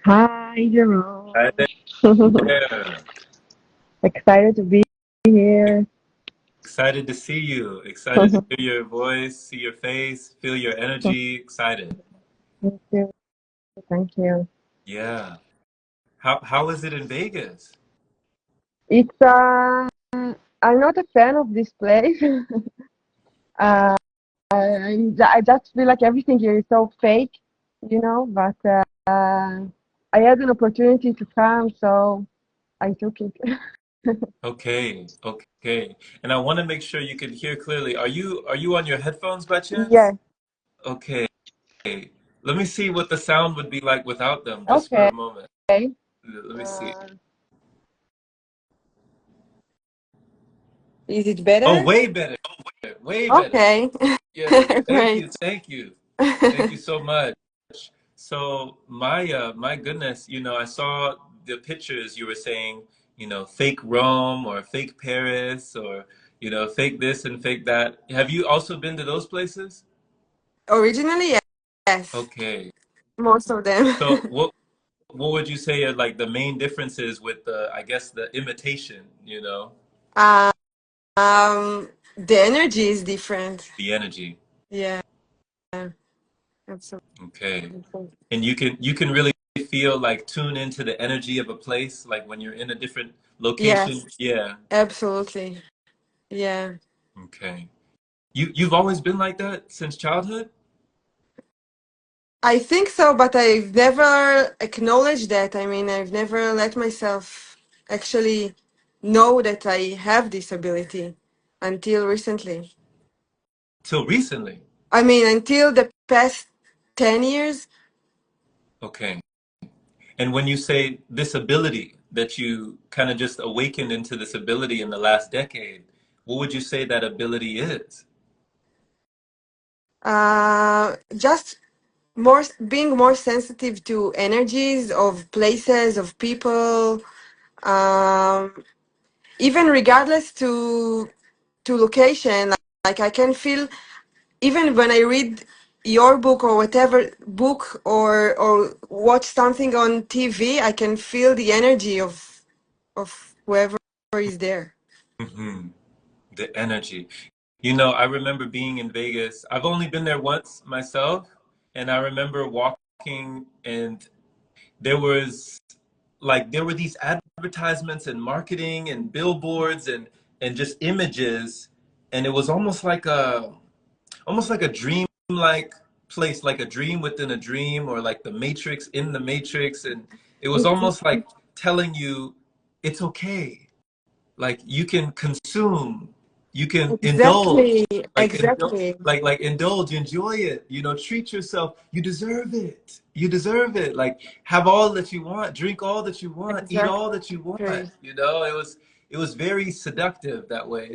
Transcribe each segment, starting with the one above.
Hi, Hi Jerome. there. Excited to be here. Excited to see you. Excited to hear your voice, see your face, feel your energy. Excited. Thank you. Thank you. Yeah. How is it in Vegas? It's I'm not a fan of this place. uh, I just feel like everything here is so fake,. But I had an opportunity to come, so I took it. Okay, okay. And I want to make sure you can hear clearly. Are you on your headphones by chance? Yes. Okay. Let me see what the sound would be like without them just for Okay. a moment. Let me see. Uh, Is it Oh, better? way better. Way better. Okay, Yeah. Thank you. great. Thank you. Thank you so much. So my goodness, I saw the pictures you were saying, fake Rome or fake Paris or fake this and fake that. Have you also been to those places? Originally, yes, Okay. most of them. So what would you say are like the main differences with the I guess the imitation, Uh, the energy is different. the energy. Yeah, absolutely. Okay. And you can really feel like tune into the energy of a place like when you're in a different location. Yes, Yeah. absolutely. Yeah. Okay. You've always been like that since childhood? I think so, but I've never acknowledged that. I mean, I've never let myself actually know that I have this ability until recently. Till recently. I mean, until the past 10 years. Okay. And when you say this ability that you kind of just awakened into this ability in the last decade, what would you say that ability is? Just more being more sensitive to energies of places of people, um, even regardless to location. Like I can feel even when I read your book or whatever book or watch something on TV, I can feel the energy of whoever is there. Hmm. The energy. I remember being in Vegas. I've only been there once myself, and I remember walking and there were these advertisements and marketing and billboards and just images, and it was almost like a dream like place, like a dream within a dream, or like the Matrix in the Matrix. And it was almost like telling you it's okay. Like you can consume, you can indulge, Exactly, exactly, like indulge, enjoy it, treat yourself. You deserve it. You deserve it. Like have all that you want, drink all that you want, eat all that you want. exactly. It was very seductive that way.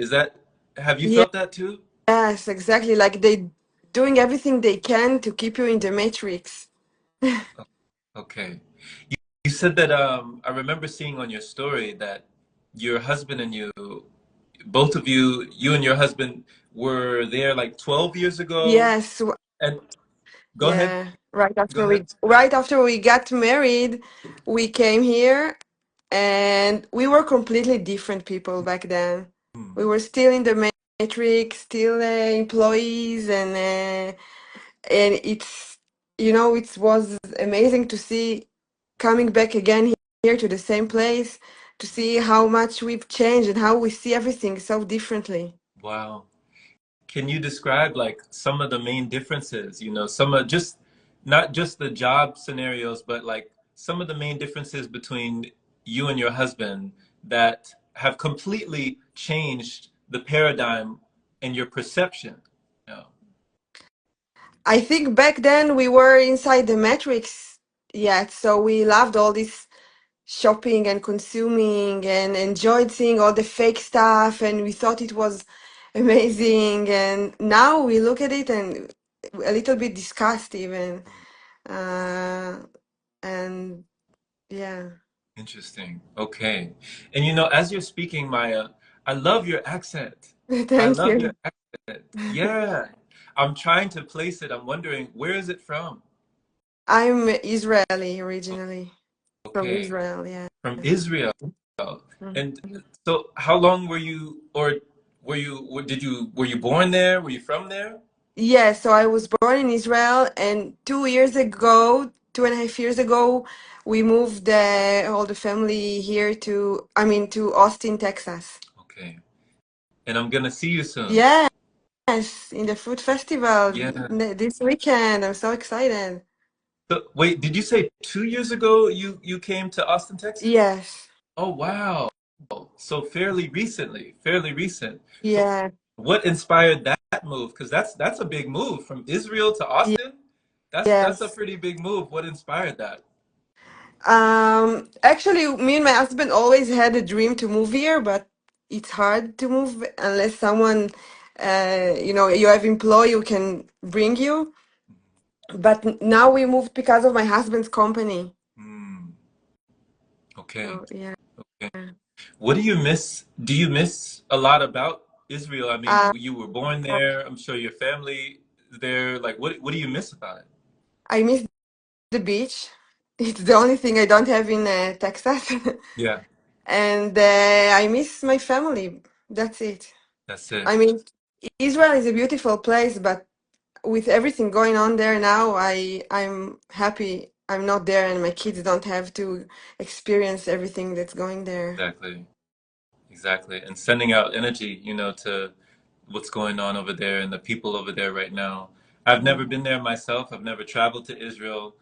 Have you felt that too? Yes, exactly. Like they doing everything they can to keep you in the matrix. Okay. You said that I remember seeing on your story that your husband and you, both of you, you and your husband were there like 12 years ago. Yes, And go ahead. yeah. Right Go after ahead. we got married, we came here and we were completely different people back then. Hmm. We were still in the matrix, still employees and it was amazing to see coming back again here to the same place to see how much we've changed and how we see everything so differently. Wow. Can you describe like some of the main differences, some of just not just the job scenarios, but like some of the main differences between you and your husband that have completely changed the paradigm and your perception? Yeah. I think back then we were inside the matrix yet, so we loved all this shopping and consuming and enjoyed seeing all the fake stuff and we thought it was amazing, and now we look at it and a little bit disgust even. uh, and yeah. Interesting. Okay. And as you're speaking, Maya, I love your accent. I Thank love your you. accent. Yeah. I'm trying to place it. I'm wondering, where is it from? I'm Israeli O- originally. from Okay. Israel. Yeah. From Israel. Mhm. And so how long were you, or were you born there? Were you from there? Yeah, so I was born in Israel, and 2 years ago, 2.5 years ago, we moved all the family here to Austin, Texas. Okay. And I'm gonna see you soon. Yes, in the food festival Yeah. this weekend. I'm so excited. So wait, did you say 2 years ago you came to Austin, Texas? Yes, Oh wow. So fairly recently, fairly recent. So yeah, what inspired that move? Because that's a big move from Israel to Austin. That's a yes. pretty big move. What inspired that? Actually, me and my husband always had a dream to move here, but it's hard to move unless someone, you have employee who can bring you. But now we moved because of my husband's company. Hmm. Okay. So yeah. Okay. What do you miss? Do you miss a lot about Israel? I mean, Uh, you were born there. I'm sure your family is there. Like, what do you miss about it? I miss the beach. It's the only thing I don't have in Texas. Yeah, And I miss my family. That's it. that's it. I mean, Israel is a beautiful place, but with everything going on there now, I'm happy I'm not there and my kids don't have to experience everything that's going there. Exactly. Exactly. And sending out energy, to what's going on over there and the people over there right now. I've never been there myself. I've never traveled to Israel,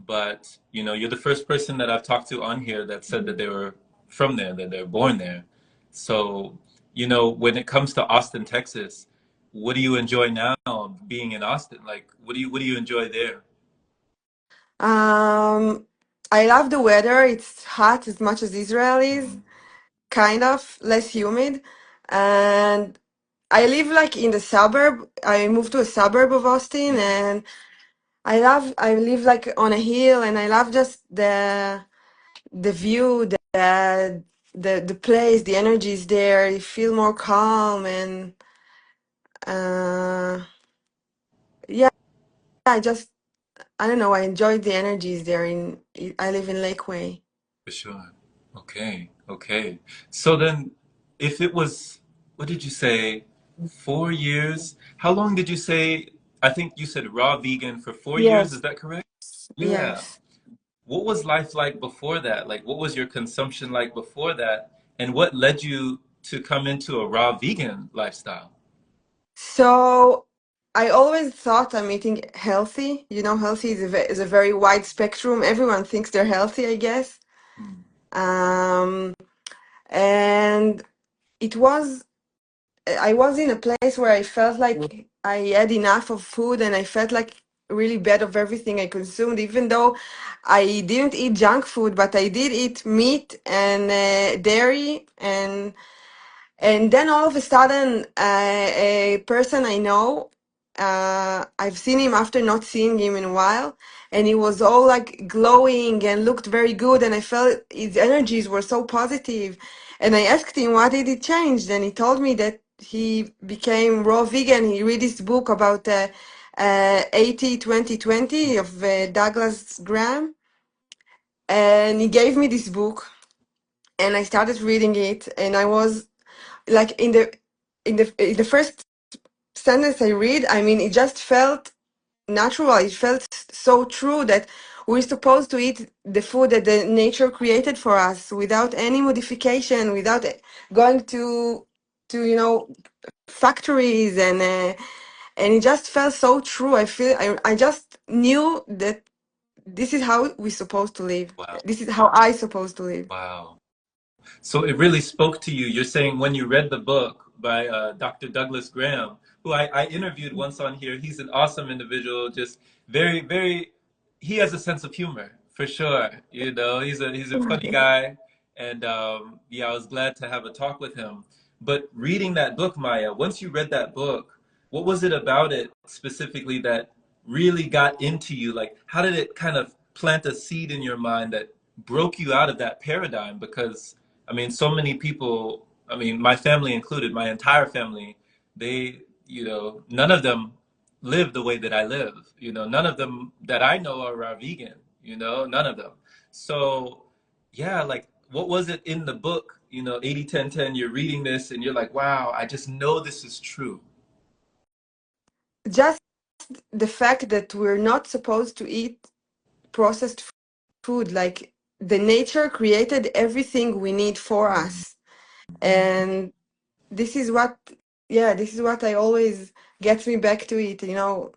but you're the first person that I've talked to on here that said that they were from there, that they're born there. So, when it comes to Austin, Texas, what do you enjoy now being in Austin? Like, what do you enjoy there? Um, I love the weather. It's hot as much as Israel is, Mhm. kind of less humid. And I live like in the suburb. I moved to a suburb of Austin Mhm. and I live like on a hill and I love just the view, the place, the energy is there. You feel more calm and uh yeah, I don't know, I enjoyed the energies there I live in Lakeway. For sure. Okay. Okay. So then, if it was, what did you say, 4 years? How long did you say? I think you said raw vegan for 4 years. Yes, Is that correct? Yeah. yes. What was life like before that? Like, what was your consumption like before that? And what led you to come into a raw vegan lifestyle? So I always thought I'm eating healthy. Healthy is a very wide spectrum. Everyone thinks they're healthy, I guess. Hmm. Um, and it was I was in a place where I felt like I had enough of food and I felt like really bad of everything I consumed, even though I didn't eat junk food, but I did eat meat and dairy and then all of a sudden, a person I know, I've seen him after not seeing him in a while, and he was all like glowing and looked very good, and I felt his energies were so positive. And I asked him what did he change, and he told me that he became raw vegan. He read this book about 80-20-20 of Douglas Graham, and he gave me this book, and I started reading it, and I was like in the first sentence I read, I mean, it just felt natural. It felt so true that we're supposed to eat the food that the nature created for us without any modification, without going to factories and it just felt so true. I just knew that this is how we're supposed to live. Wow. This is how I supposed to live. Wow. So it really spoke to you. You're saying when you read the book by Dr. Douglas Graham, who I interviewed once on here. He's an awesome individual, just very, very, he has a sense of humor for sure. He's a funny guy. And yeah, I was glad to have a talk with him. But reading that book, Maya, once you read that book, what was it about it specifically that really got into you? Like, how did it kind of plant a seed in your mind that broke you out of that paradigm? Because I mean, so many people, I mean, my family included, my entire family, none of them live the way that I live. None of them that I know are vegan, none of them. So yeah, like what was it in the book, 80-10-10, you're reading this and you're like, wow, I just know this is true. Just the fact that we're not supposed to eat processed food, like the nature created everything we need for us. And this is what, yeah, this is what I always gets me back to it, you know.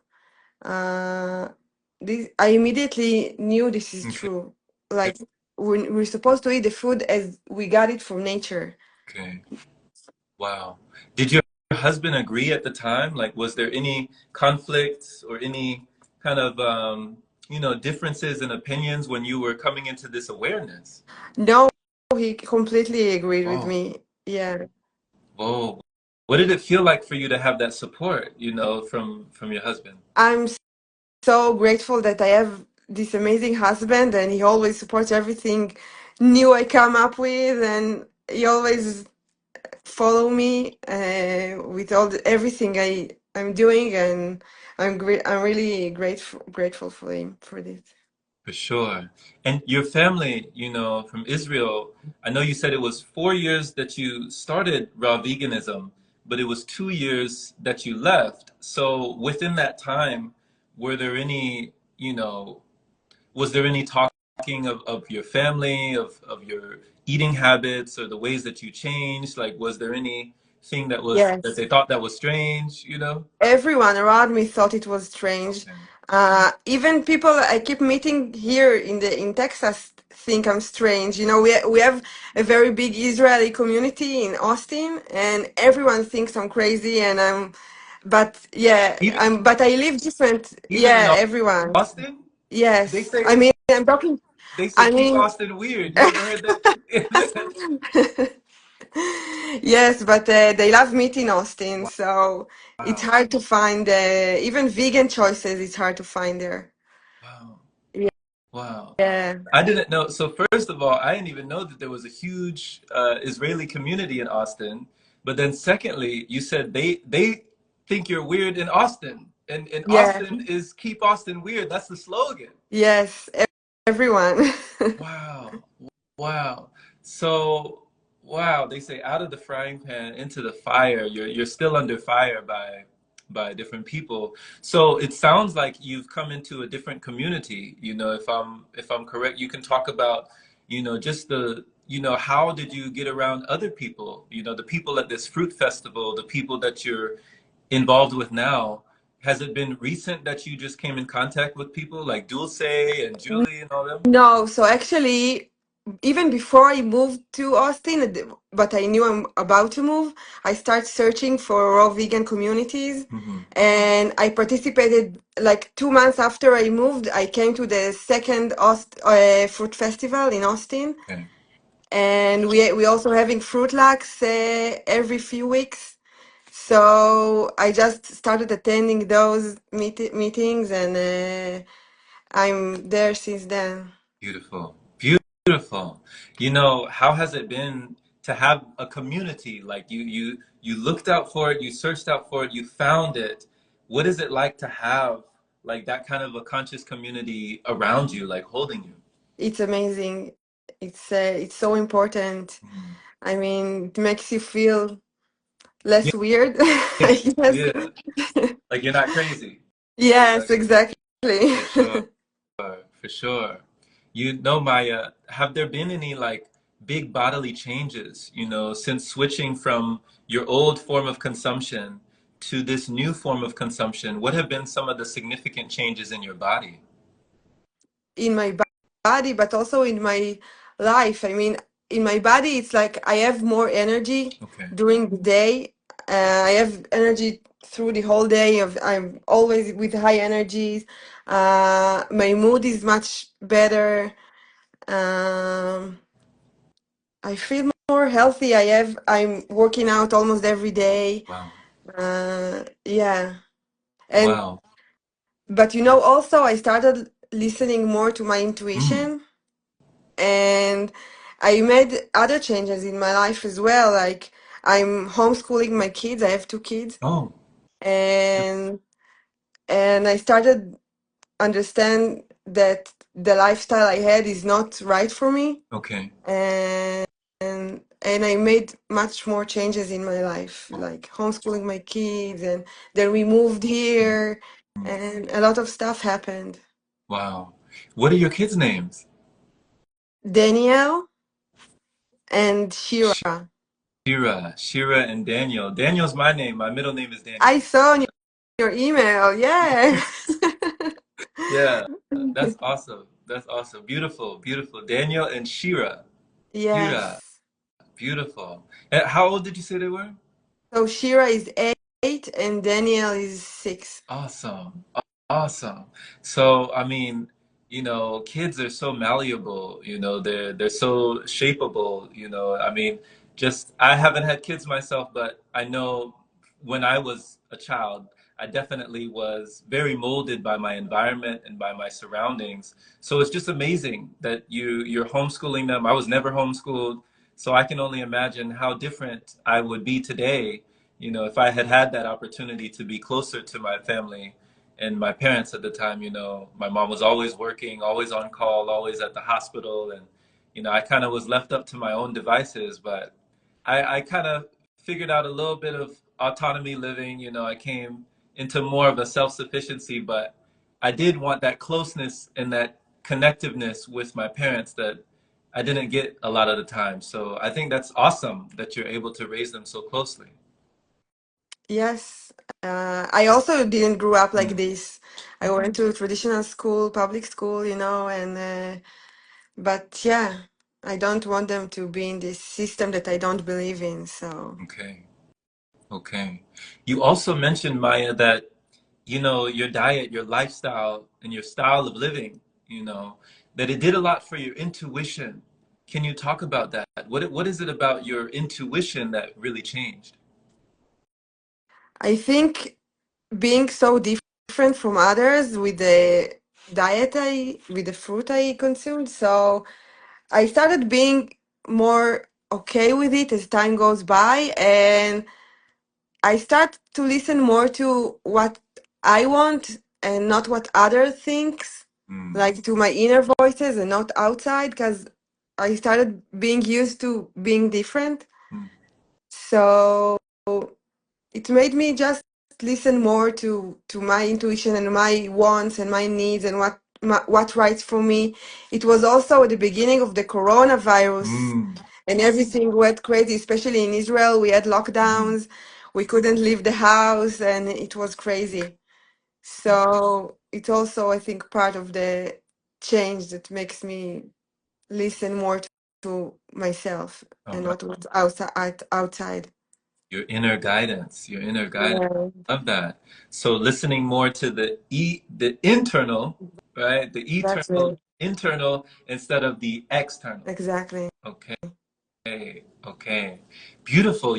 Uh, this I immediately knew this is Okay. true. Like we're supposed to eat the food as we got it from nature. Okay. Wow. Did your husband agree at the time? Like, was there any conflicts or any kind of, differences in opinions when you were coming into this awareness? No, he completely agreed with Oh, me. Yeah. whoa. What did it feel like for you to have that support, from your husband? I'm so grateful that I have this amazing husband and he always supports everything new I come up with, and he always follow me with everything I'm doing, and I'm really grateful for him for this. For sure. And your family, from Israel, I know you said it was 4 years that you started raw veganism, but it was 2 years that you left. So within that time, were there any, was there any talking of your family, of your eating habits or the ways that you changed? Like, was there anything that Yes. they thought that was strange? Everyone around me thought it was strange. Okay. Even people I keep meeting here in Texas think I'm strange. You know, we have a very big Israeli community in Austin, and everyone thinks I'm crazy. And but yeah, Even but I live different. even in Yeah, everyone. Austin, they Yes, say I mean, I'm talking. They say I keep mean, Austin weird. You ever heard that? yes, but they love meat in Austin, so it's Wow. hard to find even vegan choices. It's hard to find there. Wow. Yeah, Wow. yeah, I didn't know. So first of all, I didn't even know that there was a huge Israeli community in Austin. But then secondly, you said they think you're weird in Austin. And yeah, Austin is keep Austin weird. That's the slogan. yes, everyone. Wow. Wow. So, wow, they say out of the frying pan into the fire. You're still under fire by different people. So it sounds like you've come into a different community. If I'm correct, you can talk about, just how did you get around other people? The people at this fruit festival, the people that you're involved with now. Has it been recent that you just came in contact with people like Dulce and Julie and all them? No, so actually, even before I moved to Austin, but I knew I'm about to move, I started searching for raw vegan communities, Hmm. and I participated like 2 months after I moved. I came to the second fruit festival in Austin, Okay. and we also having fruit lux every few weeks. So I just started attending those meetings, and I'm there since then. Beautiful. Beautiful. How has it been to have a community? Like you looked out for it, you searched out for it, you found it. What is it like to have like that kind of a conscious community around you, like holding you? It's amazing. It's so important. Mhm. I mean, it makes you feel less weird, Yeah, I guess. yeah. Like you're not crazy. Yes, Like exactly. for sure. For sure. Maya, have there been any like big bodily changes, since switching from your old form of consumption to this new form of consumption? What have been some of the significant changes in your body? In my body, but also in my life. I mean, in my body, it's like I have more energy Okay. during the day. I have energy through the whole day. I'm always with high energies. My mood is much better. Um, I feel more healthy. I'm working out almost every day. Wow. Yeah. And Wow. but you know, also I started listening more to my Mm. intuition, and I made other changes in my life as well. Like I'm homeschooling my kids. I have two kids, Oh, and I started understand that the lifestyle I had is not right for me, Okay. and and I made much more changes in my life, like homeschooling my kids, and then we moved here, Mm. and a lot of stuff happened. Wow. What are your kids' names? Danielle and Shira. Shira and Daniel. Daniel's my name. My middle name is I Daniel. saw in your email, yeah. Yeah, that's awesome. That's awesome. Beautiful, beautiful. Daniel and Shira. Shira, Yes. beautiful. And how old did you say they were? So Shira is 8 and Daniel is 6. Awesome. Awesome. So, I mean, kids are so malleable, they're so shapeable, I mean, just I haven't had kids myself, but I know when I was a child, I definitely was very molded by my environment and by my surroundings. So it's just amazing that you're homeschooling them. I was never homeschooled, so I can only imagine how different I would be today, if I had had that opportunity to be closer to my family and my parents at the time. My mom was always working, always on call, always at the hospital. And, I kind of was left up to my own devices, but I kind of figured out a little bit of autonomy living. I came into more of a self-sufficiency, but I did want that closeness and that connectiveness with my parents that I didn't get a lot of the time. So I think that's awesome that you're able to raise them so closely. Yes. I also didn't grow up like Mm, this. I went to traditional school, public school, and but yeah, I don't want them to be in this system that I don't believe in. So okay. Okay. You also mentioned, Maya, that, your diet, your lifestyle, and your style of living, that it did a lot for your intuition. Can you talk about that? What is it about your intuition that really changed? I think being so different from others with the with the fruit I consumed. So I started being more okay with it as time goes by, and I start to listen more to what I want and not what other thinks, Mm, like to my inner voices and not outside, because I started being used to being different. mm, So it made me just listen more to my intuition and my wants and my needs and what writes for me. It was also at the beginning of the coronavirus, mm, and everything went crazy, especially in Israel. We had mhm. lockdowns, we couldn't leave the house, and it was crazy. So it's also, I think, part of the change that makes me listen more to myself All and right. not what's outside. Your inner guidance, your inner guidance. Yeah, Love that. So listening more to the internal, right? The that's eternal, it. internal instead of the external. Exactly. Okay. Okay, okay. Beautiful.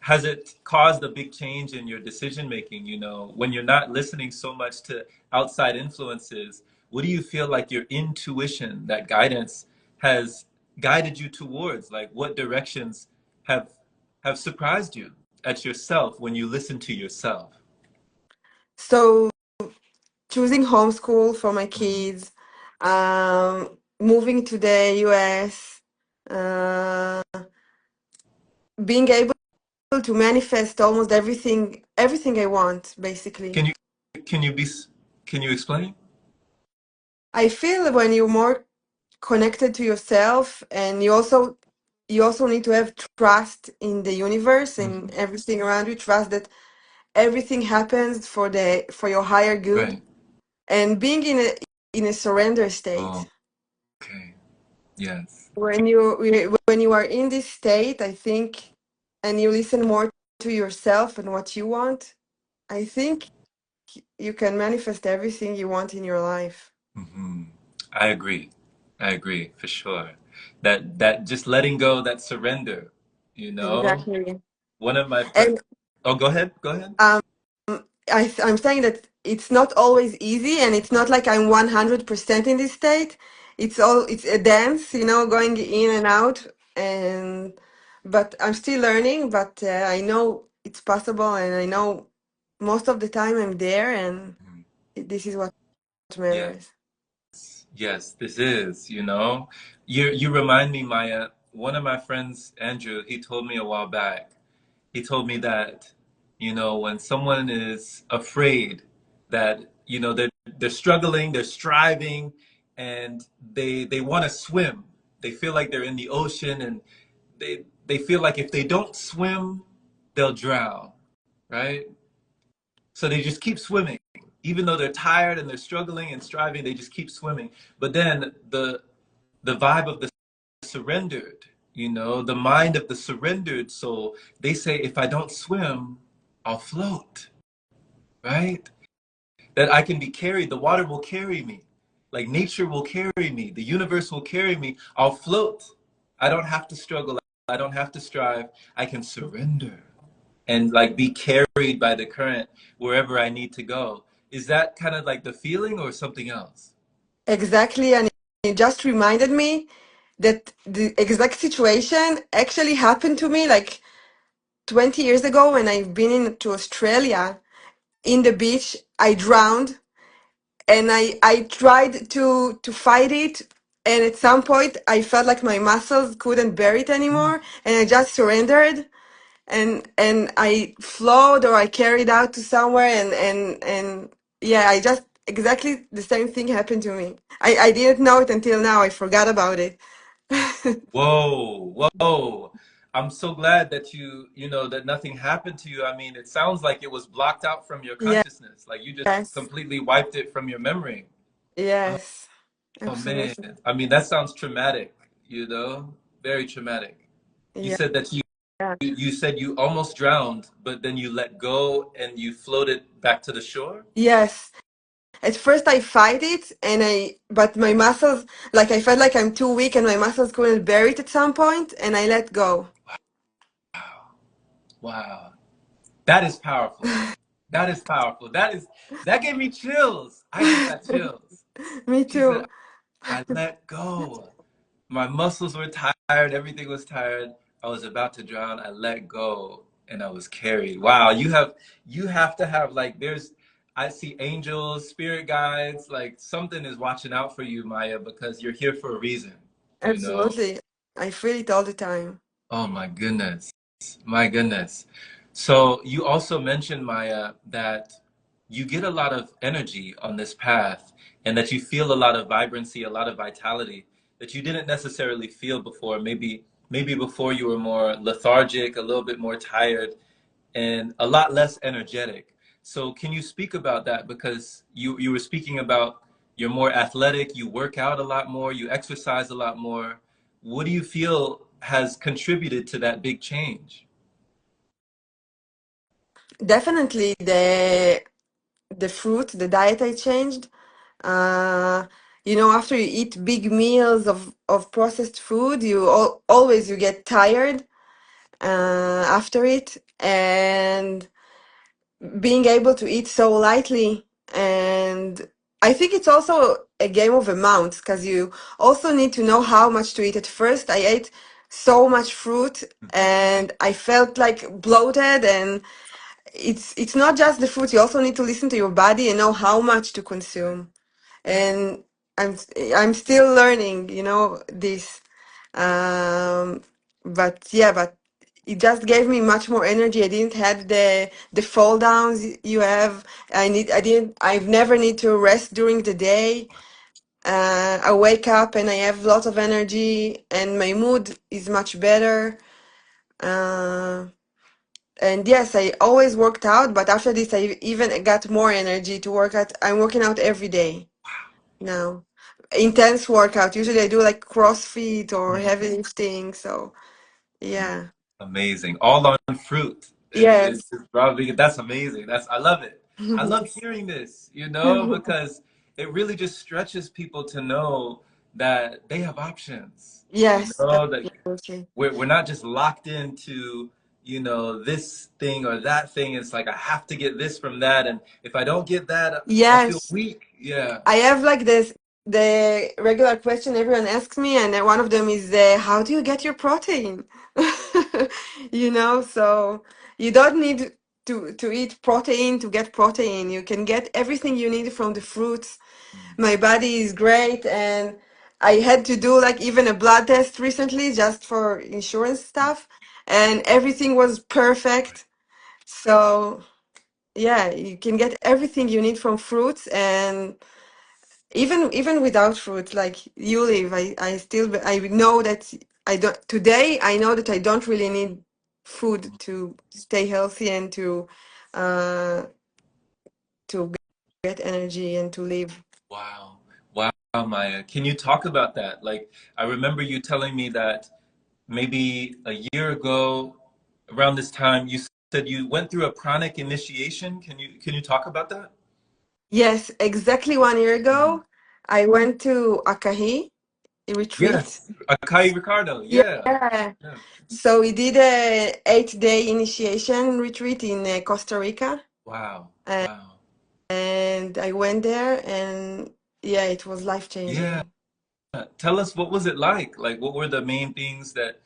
Has it caused a big change in your decision making? When you're not listening so much to outside influences, what do you feel like your intuition, that guidance, has guided you towards? Like what directions have have surprised you at yourself when you listen to yourself? So choosing homeschool for my Mm, kids, moving to the US, uh, being able to manifest almost everything I want, basically. Can you can you be can you explain? I feel when you're more connected to yourself, and you also need to have trust in the universe and Mhm. everything around you, trust that everything happens for your higher good, Right. and being in a surrender state. Oh, okay. Yes. When you are in this state, I think, and you listen more to yourself and what you want, I think you can manifest everything you want in your life. Hmm. I agree. I agree for sure. That just letting go, that surrender, you know. Exactly. One of my friends. And Oh, go ahead. Go ahead. um, I'm saying that it's not always easy, and it's not like I'm 100% in this state. It's a dance, going in and out, and but I'm still learning. But I know it's possible, and I know most of the time I'm there, and Mhm. this is what Yes. matters. Yes, this is, you know. You remind me, Maya, one of my friends, Andrew, he told me a while back. He told me that, you know, when someone is afraid that, you know, they're struggling, they're striving, and they want to swim. They feel like they're in the ocean and they feel like if they don't swim, they'll drown, right? So they just keep swimming. Even though they're tired and they're struggling and striving, they just keep swimming. But then the vibe of the surrendered, you know, the mind of the surrendered soul, they say, if I don't swim, I'll float, right? That I can be carried, the water will carry me. Like nature will carry me, the universe will carry me. I'll float. I don't have to struggle. I don't have to strive. I can surrender and like be carried by the current wherever I need to go. Is that kind of like the feeling or something else? Exactly, and it just reminded me that the exact situation actually happened to me like 20 years ago when I've been to Australia. In the beach, I drowned, and I tried to fight it, and at some point I felt like my muscles couldn't bear it anymore, and I just surrendered, and I flowed or I carried out to somewhere, and yeah, I just exactly the same thing happened to me. I didn't know it until now. I forgot about it. Whoa, whoa. I'm so glad that you know, that nothing happened to you. I mean, it sounds like it was blocked out from your consciousness. Like you just Yes, completely wiped it from your memory. Oh, yes, oh man. absolutely. I mean, that sounds traumatic, you know? Very traumatic. You Yeah. said that you said you almost drowned, but then you let go and you floated back to the shore? Yes. At first I fight it, but my muscles, like I felt like I'm too weak and my muscles couldn't bear it at some point, and I let go. Wow. Wow. That is powerful. That is powerful. That gave me chills. I just got chills. Me She said, too. I let go. My muscles were tired, everything was tired. I was about to drown. I let go and I was carried. Wow, you have to have like there's I see angels, spirit guides, like something is watching out for you, Maya, because you're here for a reason, you know? Absolutely. I feel it all the time. Oh my goodness. My goodness. So you also mentioned, Maya, that you get a lot of energy on this path and that you feel a lot of vibrancy, a lot of vitality that you didn't necessarily feel before. Maybe before you were more lethargic, a little bit more tired, and a lot less energetic. So can you speak about that? Because you were speaking about you're more athletic, you work out a lot more, you exercise a lot more. What do you feel has contributed to that big change? Definitely the fruit, the diet I changed. Uh, after you eat big meals of processed food, always you get tired after it, and being able to eat so lightly, and I think it's also a game of amounts because you also need to know how much to eat. At first I ate so much fruit and I felt like bloated, and it's not just the fruit, you also need to listen to your body and know how much to consume. And i'm I'm still learning, this. um but yeah, but it just gave me much more energy. I didn't have the fall downs you have. I've never need to rest during the day. I wake up and I have lots of energy and my mood is much better. uh and yes, I always worked out, but after this I even got more energy to work out. I'm working out every day now. Intense workout. Usually I do like CrossFit or heavy lifting. So yeah. Amazing. All on fruit. Yes. It's probably that's amazing. I love it. I love hearing this, you know, because it really just stretches people to know that they have options. You Yes, know, that absolutely. we're not just locked into, you know, this thing or that thing. It's like I have to get this from that, and if I don't get that, I'll feel Yes. weak. Yeah. I have like this the regular question everyone asks me, and one of them is, how do you get your protein? So you don't need to eat protein to get protein. You can get everything you need from the fruits. My body is great, and I had to do like even a blood test recently just for insurance stuff, and everything was perfect. So yeah, you can get everything you need from fruits, and even without fruit, like you live, I still I know that I don't today. I know that I don't really need food to stay healthy and uh to get energy and to live. Wow. Wow, Maya. Can you talk about that? Like, I remember you telling me that maybe a year ago, around this time, you said you went through a pranic initiation. Can you talk about that? Yes, exactly 1 year Mhm. ago, I went to Akahi retreat. Yes, Akai Ricardo. Yeah. Yeah. Yeah. So we did a 8 day initiation retreat in Costa Rica, Wow. and, Wow. and I went there, and yeah, it was life Yeah. changing. Tell us, what was it like? Like, what were the main things that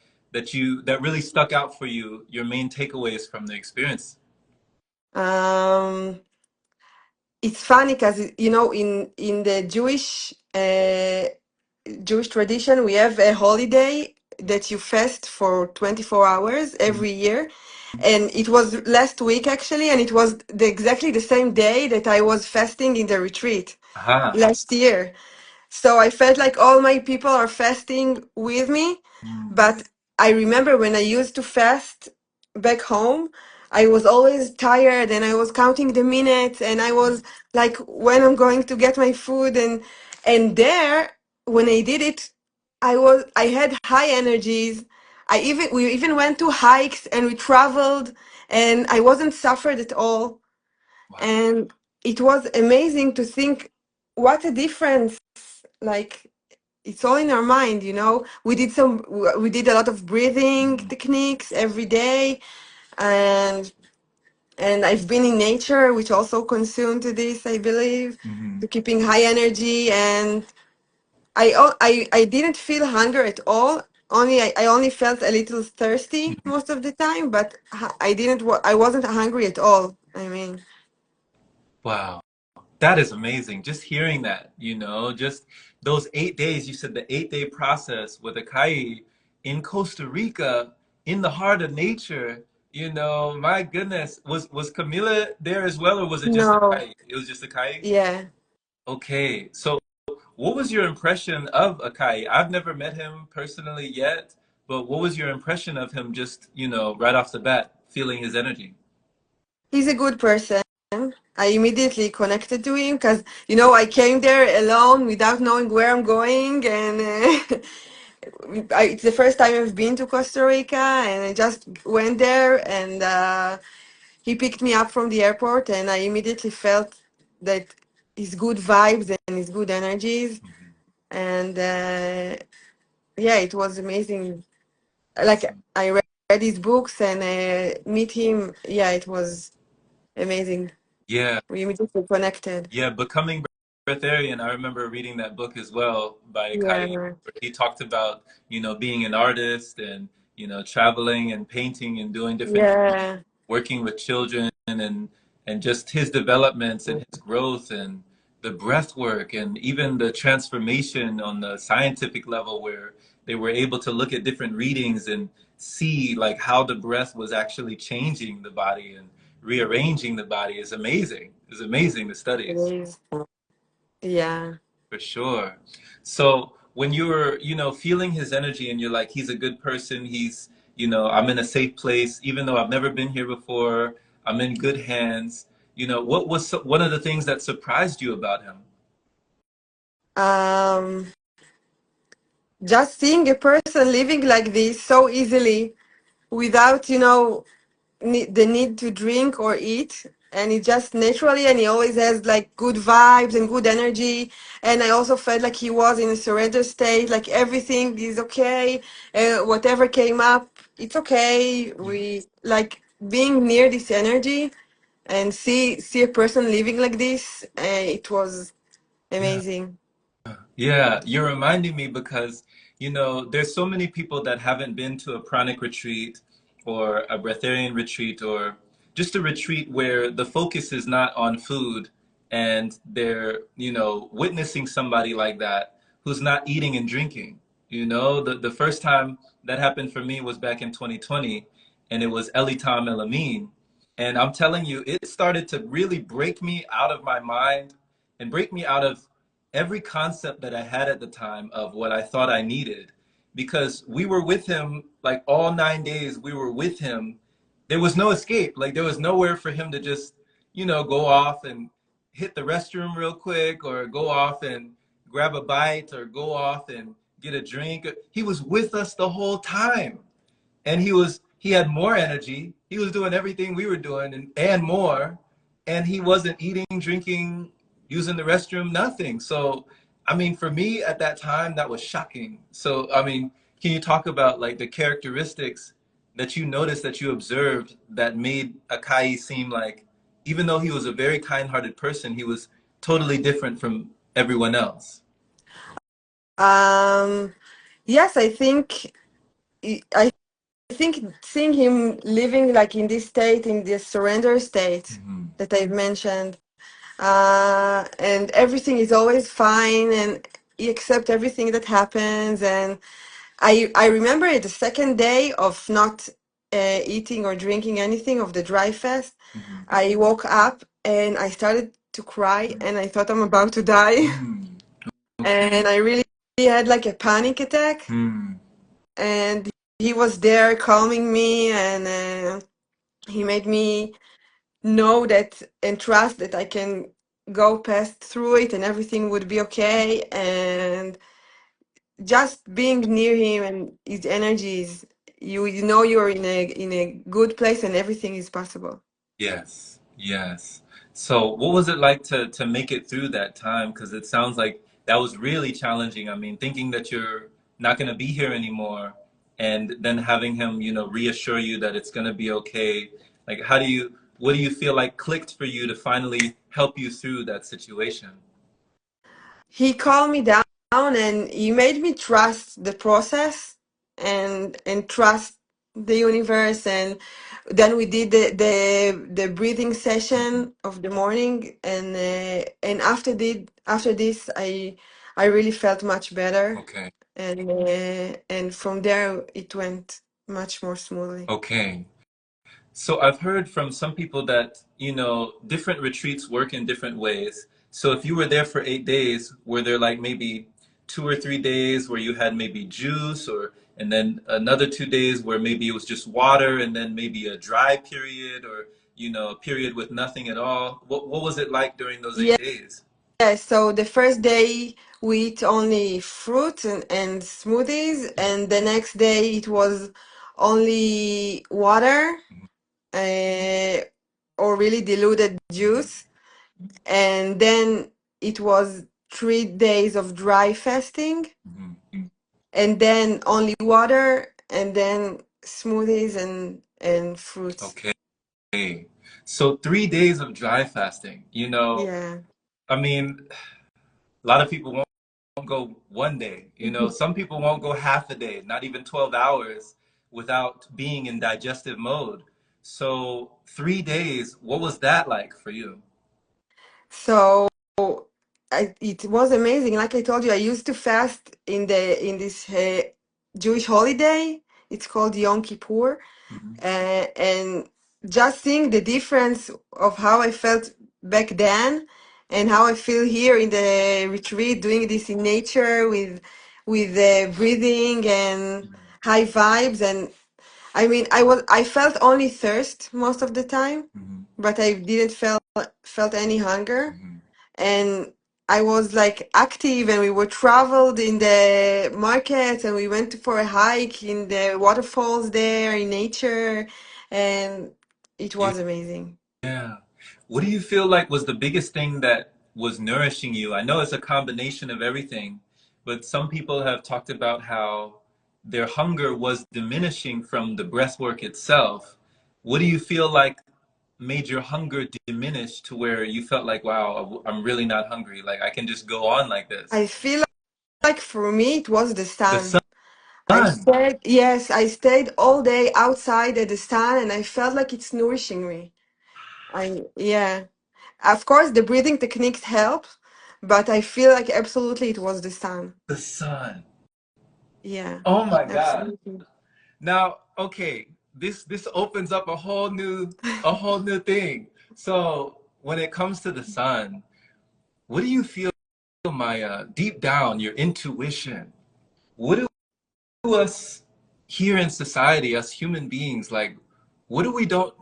really stuck out for you? Your main takeaways from the experience? Um, it's funny because you know in the Jewish tradition, we have a holiday that you fast for 24 hours Mhm. every year. And it was last week actually, and it was exactly the same day that I was fasting in the retreat Aha. last year. So I felt like all my people are fasting with me. Mm. But I remember when I used to fast back home, I was always tired and I was counting the minutes and I was like, when I'm going to get my food. And there, when I did it, I had high energies. We even went to hikes and we traveled, and I wasn't suffered at all. Wow. And it was amazing to think what a difference. Like, it's all in our mind, you know. We did a lot of breathing Mhm. techniques every day, and I've been in nature, which also consumed to this, I believe, Mhm. to keeping high energy. And I didn't feel hunger at all. I only felt a little thirsty Mhm. most of the time, but I wasn't hungry at all. I mean, Wow. That is amazing. Just hearing that, just those 8 days, you said the 8 day process with Akai in Costa Rica, in the heart of nature, my goodness. Was Camila there as well, or was it just no, Akai? It was just Akai? yeah. Okay. So what was your impression of Akai? I've never met him personally yet, but what was your impression of him just, right off the bat, feeling his energy? He's a good person. I immediately connected to him because, you know, I came there alone without knowing where I'm going. And it's the first time I've been to Costa Rica. And I just went there, and he picked me up from the airport. And I immediately felt that his good vibes and his good energies. Mhm. And yeah, it was amazing. Like, Awesome. I read his books and meet him. Yeah, it was amazing. Yeah. We immediately connected. Yeah, Becoming Breatharian. I remember reading that book as well by Kai, Yeah, where he talked about, being an artist and, traveling and painting and doing different things, yeah, working with children and just his developments and his growth and the breath work and even the transformation on the scientific level where they were able to look at different readings and see like how the breath was actually changing the body and rearranging the body is amazing. It's amazing the it studies is. Yeah. for sure. So when you're, feeling his energy and you're like, he's a good person, I'm in a safe place, even though I've never been here before, I'm in good hands. What was one of the things that surprised you about him? Um, just seeing a person living like this so easily without, you know, the need to drink or eat. And it just naturally, and he always has like good vibes and good energy. And I also felt like he was in a surrender state, like everything is okay. Whatever came up, it's okay. Yeah. We like being near this energy and see a person living like this. It was Yeah. amazing. Yeah, you're reminding me because, there's so many people that haven't been to a pranic retreat or a breatharian retreat or just a retreat where the focus is not on food and they're, you know, witnessing somebody like that who's not eating and drinking. You know, the first time that happened for me was back in 2020, and it was Elitam Elamine. And I'm telling you, it started to really break me out of my mind and break me out of every concept that I had at the time of what I thought I needed. Because we were with him like all 9 days, we were with him. There was no escape. Like there was nowhere for him to just, you know, go off and hit the restroom real quick or go off and grab a bite or go off and get a drink. He was with us the whole time, and he had more energy. He was doing everything we were doing and more, and he wasn't eating, drinking, using the restroom, nothing. So I mean, for me at that time, that was shocking. So I mean, can you talk about like the characteristics that you noticed, that you observed, that made Akai seem like, even though he was a very kind-hearted person, he was totally different from everyone else? Um, yes, I think seeing him living like in this state, in this surrender state Mm-hmm. that I've mentioned, and everything is always fine, and he accepts everything that happens. And I remember it the second day of not eating or drinking anything of the dry fast. Mm-hmm. I woke up and I started to cry, and I thought I'm about to die. Mm. And I really had like a panic attack. Mm. And he was there calming me, and he made me know that and trust that I can go past through it and everything would be okay. And just being near him and his energies, you know you're in a good place and everything is possible. Yes, yes. So what was it like to make it through that time? Because it sounds like that was really challenging. I mean, thinking that you're not going to be here anymore, and then having him, you know, reassure you that it's going to be okay. Like, what do you feel like clicked for you to finally help you through that situation? He calmed me down and he made me trust the process and trust the universe. And then we did the breathing session of the morning, and after this I really felt much better. Okay. And from there it went much more smoothly. Okay. So I've heard from some people that, you know, different retreats work in different ways. So if you were there for 8 days, were there like maybe 2 or 3 days where you had maybe juice, or and then another 2 days where maybe it was just water, and then maybe a dry period, or, you know, a period with nothing at all? What was it like during those eight Yeah, days? so the first day we eat only fruit and smoothies, and the next day it was only water, uh, or really diluted juice. And then it was 3 days of dry fasting, Mhm. and then only water, and then smoothies and fruits. Okay. So 3 days of dry fasting, you know, Yeah. I mean, a lot of people won't go one day. You know, some people won't go half a day, not even 12 hours without being in digestive mode. So 3 days, what was that like for you? So it was amazing. Like I told you, I used to fast in this Jewish holiday. It's called Yom Kippur, Mhm. and just seeing the difference of how I felt back then and how I feel here in the retreat, doing this in nature with breathing and high vibes. And I mean, I felt only thirst most of the time, Mhm. but I didn't felt any hunger. Mhm. And I was like active, and we were traveled in the markets, and we went for a hike in the waterfalls there in nature, and it was amazing. Yeah. What do you feel like was the biggest thing that was nourishing you? I know it's a combination of everything, but some people have talked about how their hunger was diminishing from the breath work itself. What do you feel like made your hunger diminish to where you felt like, wow, I'm really not hungry. Like I can just go on like this. I feel like for me it was the The sun. sun. I stayed all day outside at the sun, and I felt like it's nourishing me. Yeah. Of course, the breathing techniques help, but I feel like absolutely it was the sun. The sun. Yeah, Oh my God. absolutely. Now, okay, this opens up a whole new thing. So when it comes to the sun, what do you feel, Maya, deep down, your intuition? What do us here in society, us human beings, like, what do we don't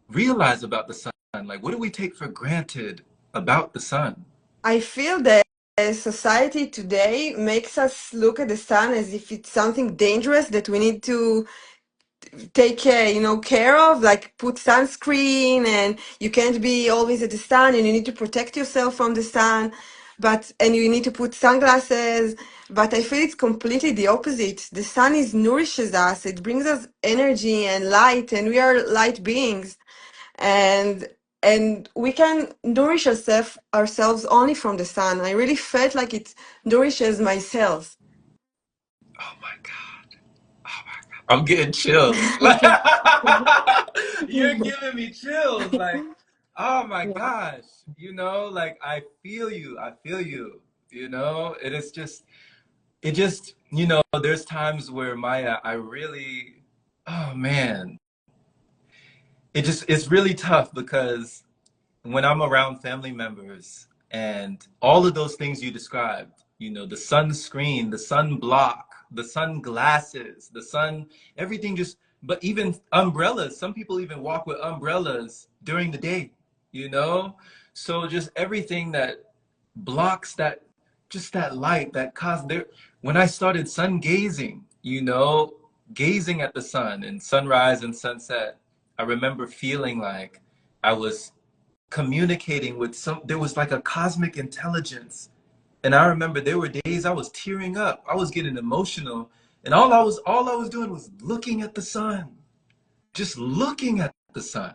realize about the sun? Like, what do we take for granted about the sun? I feel that society today makes us look at the sun as if it's something dangerous that we need to take care of, like put sunscreen, and you can't be always at the sun, and you need to protect yourself from the sun, and you need to put sunglasses. But I feel it's completely the opposite. The sun is nourishes us, it brings us energy and light, and we are light beings, and we can nourish ourselves only from the sun. I really felt like it nourishes my cells. Oh my God. Oh my God. I'm getting chills. You're giving me chills. Like, oh my Yeah. gosh. Like I feel you. I feel you. It is just, there's times where Maya, I really, oh man, it's really tough because when I'm around family members and all of those things you described, the sunscreen, the sunblock, the sunglasses, the sun, everything but even umbrellas. Some people even walk with umbrellas during the day, you know? So just everything that blocks just that light, that cause there. When I started sun gazing, gazing at the sun and sunrise and sunset, I remember feeling like I was communicating with there was like a cosmic intelligence. And I remember there were days I was tearing up, I was getting emotional, and all I was doing was looking at the sun, just looking at the sun.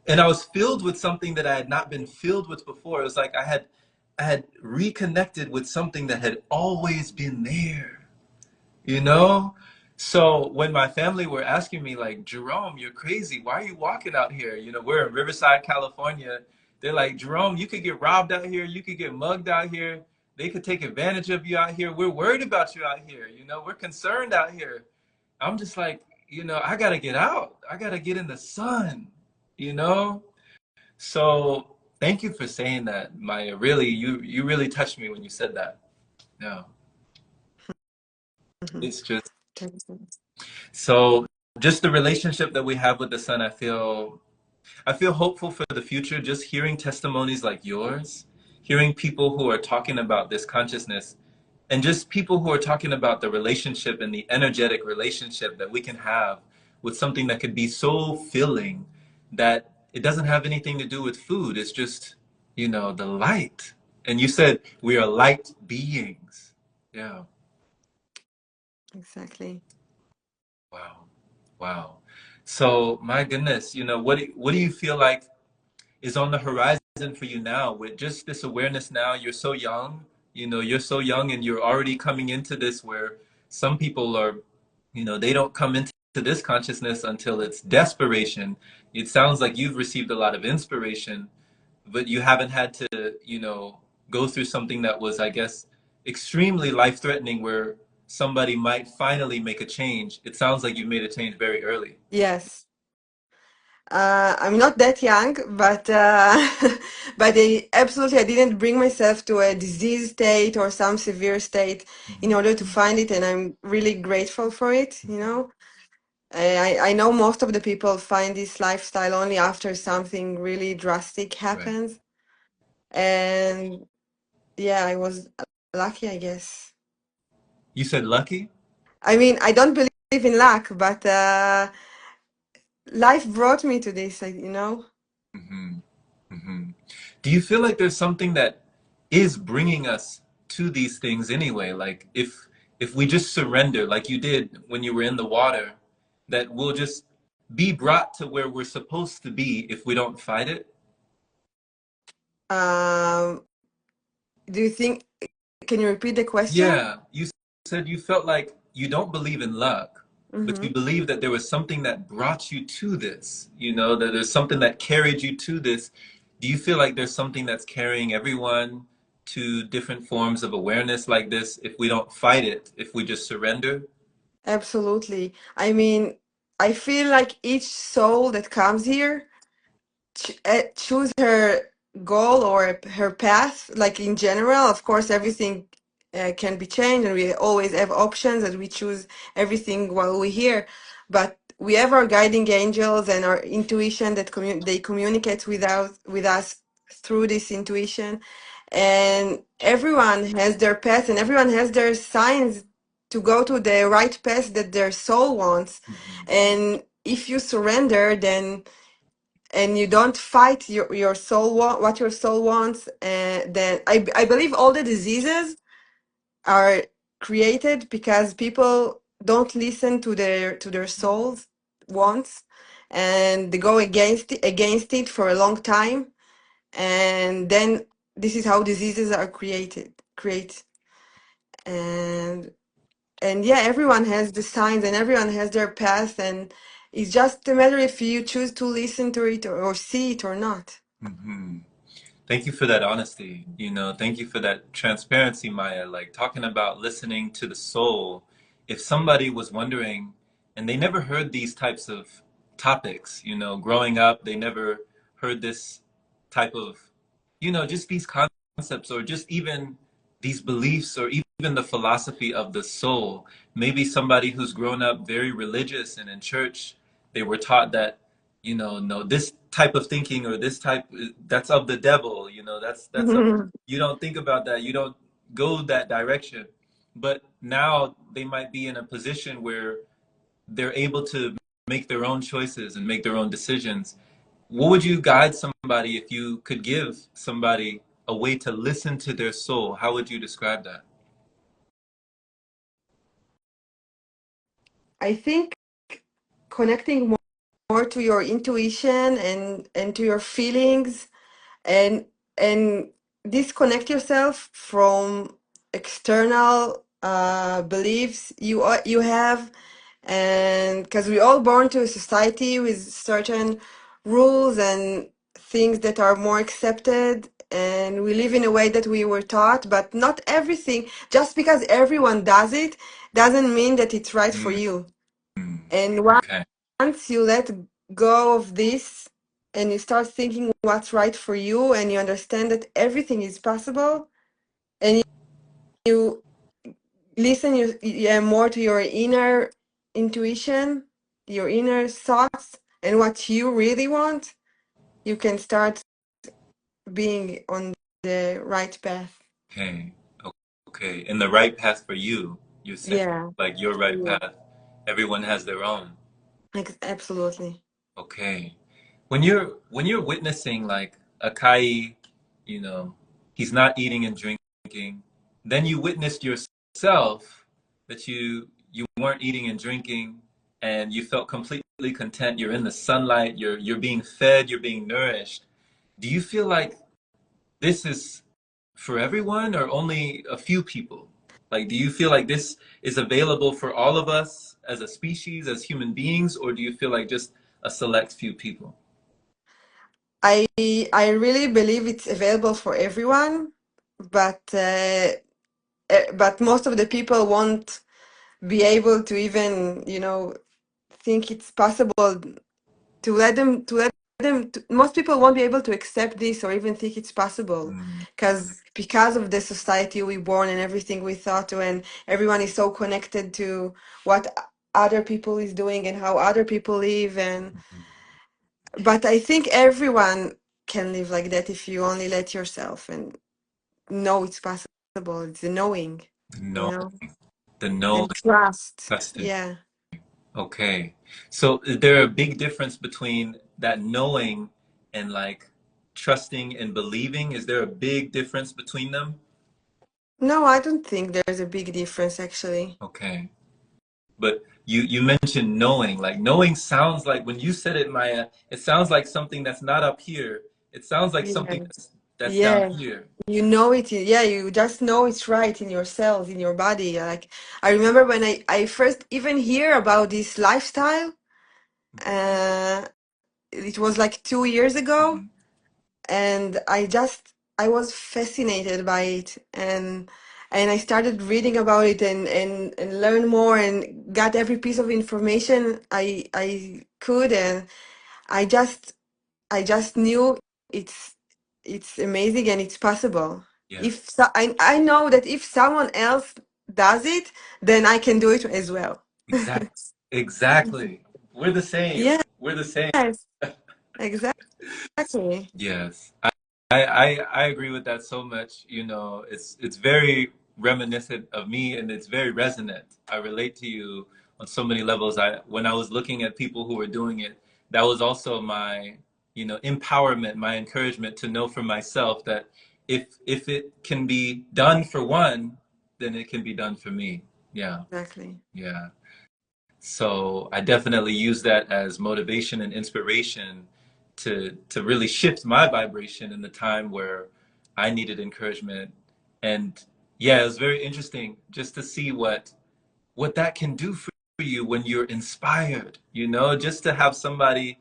And I was filled with something that I had not been filled with before. It was like I had reconnected with something that had always been there, you know? So when my family were asking me, like, Jerome, you're crazy. Why are you walking out here? We're in Riverside, California. They're like, Jerome, you could get robbed out here. You could get mugged out here. They could take advantage of you out here. We're worried about you out here. We're concerned out here. I'm just like, I got to get out. I got to get in the sun, you know? So thank you for saying that, Maya. Really, you really touched me when you said that. No, Mhm. it's just Thank you. so just the relationship that we have with the sun. I feel hopeful for the future. Just hearing testimonies like yours, hearing people who are talking about this consciousness, and just people who are talking about the relationship and the energetic relationship that we can have with something that could be so filling that it doesn't have anything to do with food. It's just, the light. And you said we are light beings. Yeah. Exactly. Wow. Wow. So my goodness, what do you feel like is on the horizon for you now with just this awareness now? You're so young, you're so young and you're already coming into this where some people are, they don't come into this consciousness until it's desperation. It sounds like you've received a lot of inspiration, but you haven't had to, go through something that was, I guess, extremely life-threatening where somebody might finally make a change. It sounds like you made a change very early. Yes. I'm not that young, but but I didn't bring myself to a disease state or some severe state in order to Mhm. find it, and I'm really grateful for it. I know most of the people find this lifestyle only after something really drastic Right. happens, and yeah, I was lucky, I guess. You said lucky? I mean, I don't believe in luck, but life brought me to this, Hmm. Hmm. Do you feel like there's something that is bringing us to these things anyway? Like if we just surrender, like you did when you were in the water, that we'll just be brought to where we're supposed to be if we don't fight it? Um, do you think, can you repeat the question? Yeah, you said you felt like you don't believe in luck, but Mm-hmm. you believe that there was something that brought you to this, that there's something that carried you to this. Do you feel like there's something that's carrying everyone to different forms of awareness like this if we don't fight it, if we just surrender? Absolutely. I mean, I feel like each soul that comes here choose her goal or her path. Like in general, of course, everything can be changed, and we always have options, and we choose everything while we're here. But we have our guiding angels and our intuition that they communicate with us through this intuition, and everyone has their path, and everyone has their signs to go to the right path that their soul wants. And if you surrender, then and you don't fight your soul what your soul wants, then I believe all the diseases are created because people don't listen to their souls wants, and they go against it for a long time, and then this is how diseases are create. And yeah, everyone has the signs and everyone has their path, and it's just a matter if you choose to listen to it or see it or not. Mm-hmm. Thank you for that honesty. Thank you for that transparency, Maya. Like talking about listening to the soul. If somebody was wondering and they never heard these types of topics, growing up, they never heard this type of, just these concepts or just even these beliefs or even the philosophy of the soul. Maybe somebody who's grown up very religious and in church, they were taught that no, this type of thinking or this type, that's of the devil, that's of, you don't think about that, you don't go that direction. But now they might be in a position where they're able to make their own choices and make their own decisions. What would you guide somebody if you could give somebody a way to listen to their soul? How would you describe that? I think connecting more to your intuition and to your feelings, and and disconnect yourself from external beliefs you have, and because we all born to a society with certain rules and things that are more accepted, and we live in a way that we were taught, but not everything. Just because everyone does it doesn't mean that it's right for Mm, you. And okay. once you let go of this and you start thinking what's right for you, and you understand that everything is possible, and you listen yeah, more to your inner intuition, your inner thoughts, and what you really want, you can start being on the right path. Okay. Okay. In the right path for you, you're saying, Yeah, like your right yeah, path. Everyone has their own. absolutely. Okay. When you're witnessing like Akai, you know, he's not eating and drinking, then you witnessed yourself that you weren't eating and drinking and you felt completely content. You're in the sunlight, you're being fed, you're being nourished. Do you feel like this is for everyone or only a few people? Like, do you feel like this is available for all of us as a species, as human beings, or do you feel like just a select few people? I I really believe it's available for everyone, but most of the people won't be able to even, think it's possible most people won't be able to accept this or even think it's possible, Mm, because of the society we born and everything we thought, when everyone is so connected to what other people is doing and how other people live. And but I think everyone can live like that if you only let yourself and know it's possible. It's the knowing, you no, know, the know, and the trust. trusting. Yeah. Okay. So is there a big difference between that knowing and like trusting and believing? Is there a big difference between them? No, I don't think there's a big difference actually. Okay. But you mentioned knowing. Like knowing sounds like when you said it, Maya, it sounds like something that's not up here. It sounds like something Yeah. that's down Yeah. here. You know it. Yeah, you just know it's right in your cells, in your body. Like I remember when I first even hear about this lifestyle, uh, it was like 2 years ago. Mhm. and I was fascinated by it, and I started reading about it and learn more and got every piece of information I could, and I just I just knew it's it's amazing and it's possible. Yeah, If so, I know that if someone else does it, then I can do it as well. exactly. Exactly. We're the same. Yes, We're the same. exactly. Yes. I agree with that so much. You know, it's very reminiscent of me and it's very resonant. I relate to you on so many levels. When I was looking at people who were doing it, that was also my, you know, empowerment, my encouragement to know for myself that if it can be done for one, then it can be done for me. Yeah. Exactly. Yeah. So I definitely use that as motivation and inspiration to really shift my vibration in the time where I needed encouragement. And yeah, it was very interesting just to see what that can do for you when you're inspired, you know, just to have somebody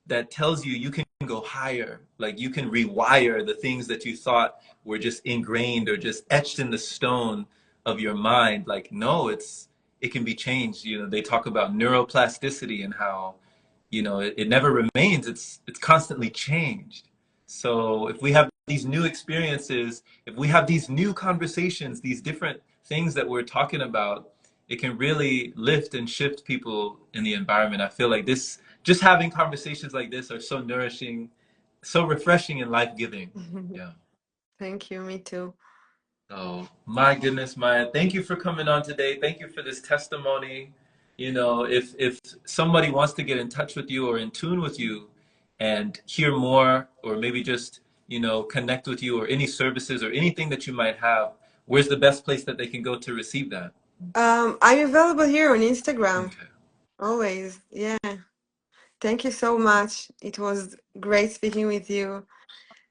that tells you you can go higher, like you can rewire the things that you thought were just ingrained or just etched in the stone of your mind. Like, no, it can be changed. You know, they talk about neuroplasticity and how, you know, it never remains. It's constantly changed. So if we have these new experiences, if we have these new conversations, these different things that we're talking about, it can really lift and shift people in the environment. I feel like this, just having conversations like this are so nourishing, so refreshing and life-giving. Yeah. Thank you. Me too. Oh, my goodness, Maya, thank you for coming on today. Thank you for this testimony. You know, if somebody wants to get in touch with you or in tune with you and hear more, or maybe just, you know, connect with you or any services or anything that you might have, where's the best place that they can go to receive that? I'm available here on Instagram Okay. always. Yeah. Thank you so much. It was great speaking with you,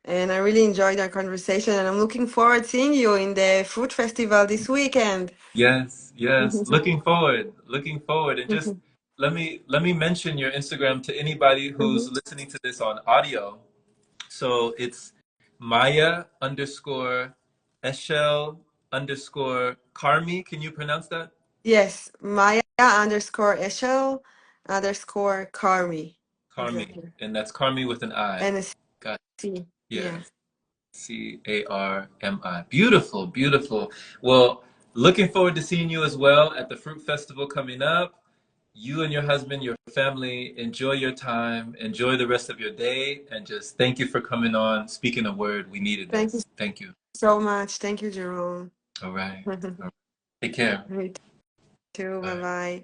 and I really enjoyed our conversation. And I'm looking forward seeing you in the fruit festival this weekend. Yes, yes. Looking forward, looking forward. And just let me mention your Instagram to anybody who's Mhm. listening to this on audio. So it's Maya underscore Eshel underscore Carmi. Can you pronounce that? Yes, Maya underscore Eshel underscore Carmi. Carmi. Exactly. And that's Carmi with an I. And a Got C. Yeah. Yeah. Carmi. Beautiful, beautiful. Well, looking forward to seeing you as well at the Fruit Festival coming up. You and your husband, your family, enjoy your time, enjoy the rest of your day, and just thank you for coming on, speaking a word. We needed Thank you this. Thank you. so much. Thank you, Jerome. All right. All right. Take care. Me too. Bye Bye. bye.